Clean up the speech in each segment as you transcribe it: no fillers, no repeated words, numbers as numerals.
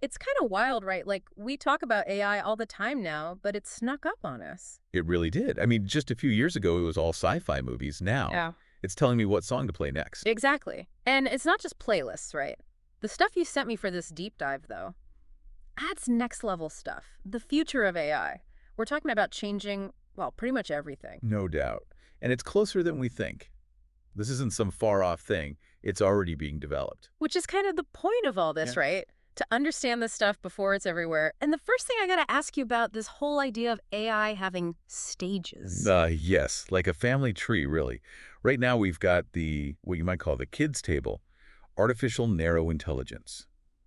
It's kind of wild, right? Like, we talk about AI all the time now, but it snuck up on us. It really did. I mean, just a few years ago, it was all sci-fi movies. Now, Yeah. it's telling me what song to play next. Exactly. And it's not just playlists, right? The stuff you sent me for this deep dive, though, that's next level stuff. The future of AI. We're talking about changing, well, pretty much everything. No doubt. And it's closer than we think. This isn't some far-off thing. It's already being developed. Which is kind of the point of all this, Yeah. right? To understand this stuff before it's everywhere. And the first thing I got to ask you about this whole idea of AI having stages. Yes, like a family tree, really. Right now, we've got what you might call the kids table, artificial narrow intelligence,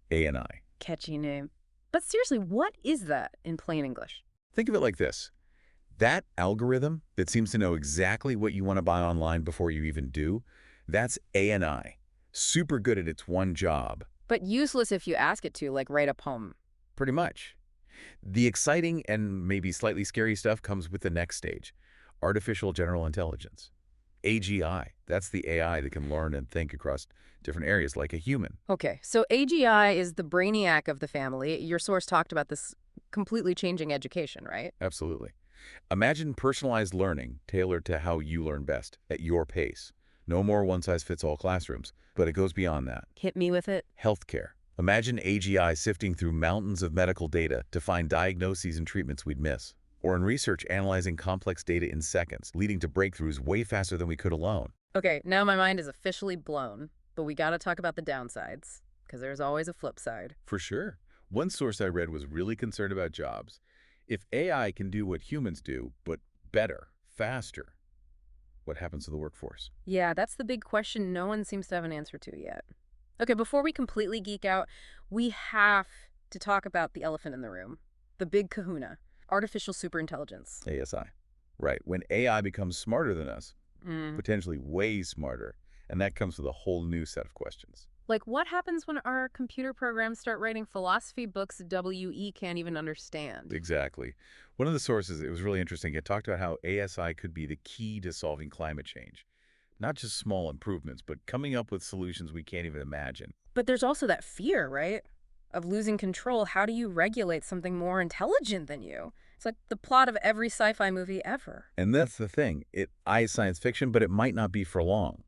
ANI. Catchy name. But seriously, what is that in plain English? Think of it like this. That algorithm that seems to know exactly what you want to buy online before you even do, that's ANI. Super good at its one job, But useless if you ask it to, like write a poem. pretty much. The exciting and maybe slightly scary stuff comes with the next stage, artificial general intelligence. AGI, that's the AI that can learn and think across different areas like a human. Okay, so AGI is the brainiac of the family. Your source talked about this completely changing education, right? Absolutely. Imagine personalized learning tailored to how you learn best, at your pace. No more one-size-fits-all classrooms, but it goes beyond that. Hit me with it. Healthcare. Imagine AGI sifting through mountains of medical data to find diagnoses and treatments we'd miss. Or in research, analyzing complex data in seconds, leading to breakthroughs way faster than we could alone. Okay, now my mind is officially blown, but we gotta talk about the downsides, because there's always a flip side. For sure. One source I read was really concerned about jobs. If AI can do what humans do, but better, faster, what happens to the workforce? Yeah, that's the big question no one seems to have an answer to yet. Okay, before we completely geek out, we have to talk about the elephant in the room, the big kahuna, artificial superintelligence. ASI. Right. When AI becomes smarter than us, Mm. potentially way smarter, and that comes with a whole new set of questions. Like, what happens when our computer programs start writing philosophy books WE can't even understand? Exactly. One of the sources, it was really interesting, it talked about how ASI could be the key to solving climate change. Not just small improvements, but coming up with solutions we can't even imagine. But there's also that fear, right? Of losing control. How do you regulate something more intelligent than you? It's like the plot of every sci-fi movie ever. And that's the thing. I science fiction, but it might not be for long.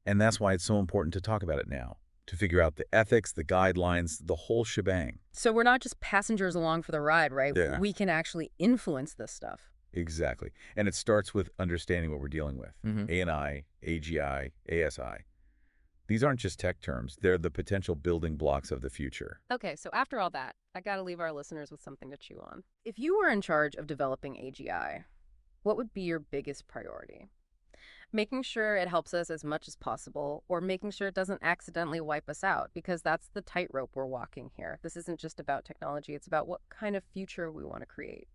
And that's why it's so important to talk about it now, to figure out the ethics, the guidelines, the whole shebang. So we're not just passengers along for the ride, right? Yeah. We can actually influence this stuff. Exactly. And it starts with understanding what we're dealing with. Mm-hmm. ANI, AGI, ASI. These aren't just tech terms. They're the potential building blocks of the future. Okay, so after all that, I gotta leave our listeners with something to chew on. If you were in charge of developing AGI, what would be your biggest priority? Making sure it helps us as much as possible, or making sure it doesn't accidentally wipe us out, because that's the tightrope we're walking here. This isn't just about technology, it's about what kind of future we want to create.